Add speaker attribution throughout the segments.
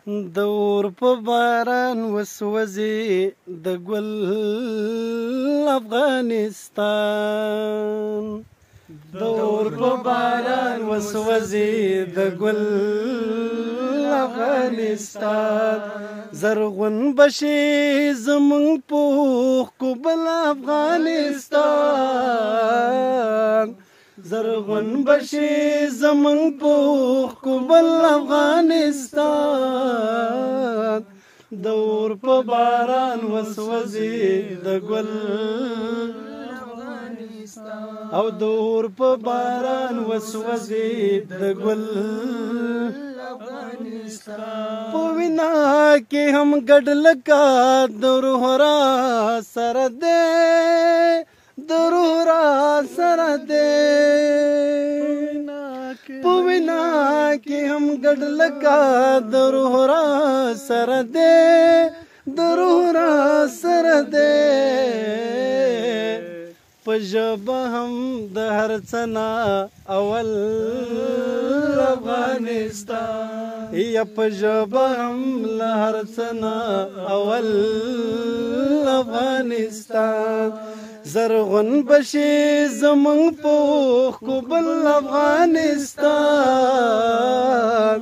Speaker 1: د اور په باران وسوځي د ګل افغانستان د اور په باران وسوځي د ګل افغانستان زرغون بشي زمونږ پوخ کوبل افغانستان زرغون بشي زمونږ پوخ کوبل افغانستان د اور په باران وسوځي د ګل او د اور په باران وسوځي د ګل په وینا کې هم ګډ لکه د روح را سره دی د روح را سره دی په وینا کې هم ګډ لکه د روح را سره دی د روح را سره دی په ژبه هم د هر څه نه اول افغانستان یا په ژبه هم له هر څه نه اول افغانستان زرغون بشي زمونږ پوخ کوبل افغانستان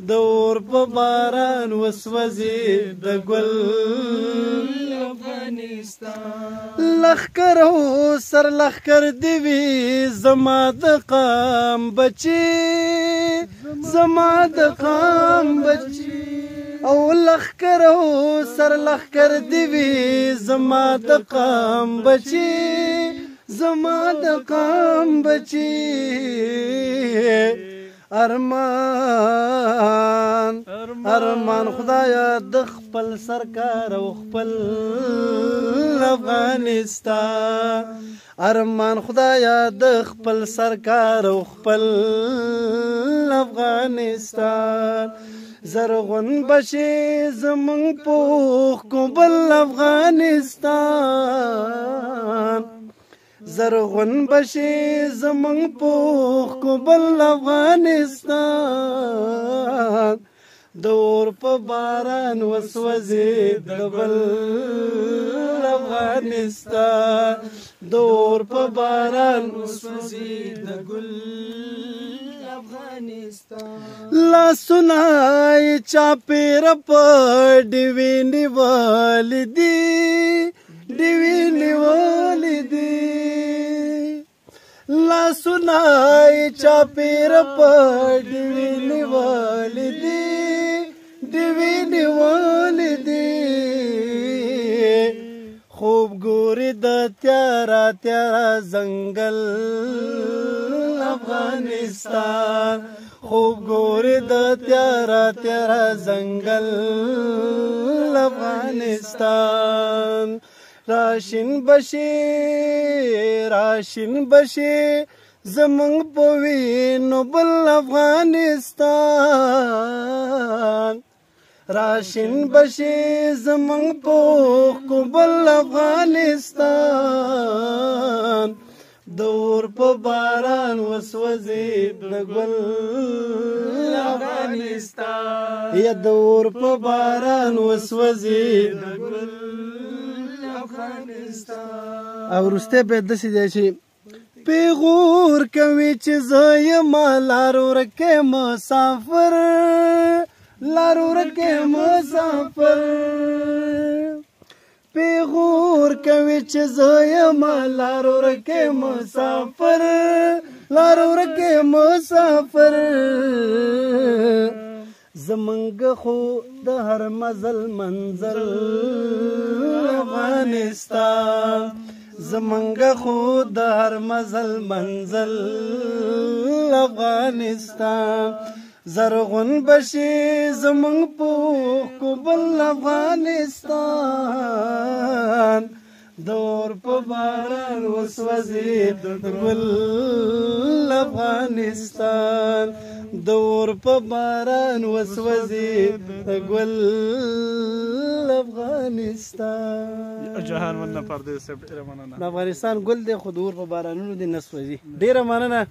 Speaker 1: د اور په باران وسوځي د ګل لخکر او سر لخکر دی وی زما د قام بچي زما د قام بچي او لخکر او سر لخکر دی وی زما د قام بچي زما د قام بچي ارمان ارمان خدایا د خپل سرکار او خپل افغانستان ارمان خدایا د خپل سرکار او خپل افغانستان زرغون بشي زمونږ پوخ کوبل افغانستان زرغون بشي زمونږ پوخ کوبل افغانستان د اور په باران وسوځي د بل افغانستان د اور په باران وسوځي د ګل افغانستان لاسونه یې چاپېره په ډیوې نیولې دي ډیوې نیولې دي لاسونه یې چاپېره په ډیوې نیولې دي ډیوې نیولې دي خوب ګوري د تیاره تیاره ځنګل افغانستان خوب ګوري د تیاره تیاره ځنګل افغانستان راشین بشي زمونږ په وینو بل افغانستان راشین بشي زمونږ پوخ کوبل افغانستان د اور په باران وسوځي د ګل افغانستان یا د اور په باران وسوځي د ګل افغانستان او وروستی بیت داسې دی چې پیغور کوي چې زه یمه لار ورکې مسافر لار ورکې مسافر پیغور کوي چې زه یمه لار ورکې مسافر لار ورکې مسافر زمونږ خو د هر مزل منزل افغانستان زمونږ خو د هر مزل منزل افغانستان زرغون بشي زمونږ پوخ کوبل افغانستان د اور په باران وسوځي د ګل افغانستان د اور په باران وسوځي د ګل افغانستان جهان من پردیس ډیره مننه د افغانستان ګل دی خو د اور په بارانونو دی نه سوځي ډیره مننه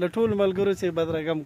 Speaker 1: له ټولو ملګرو چې بدرګم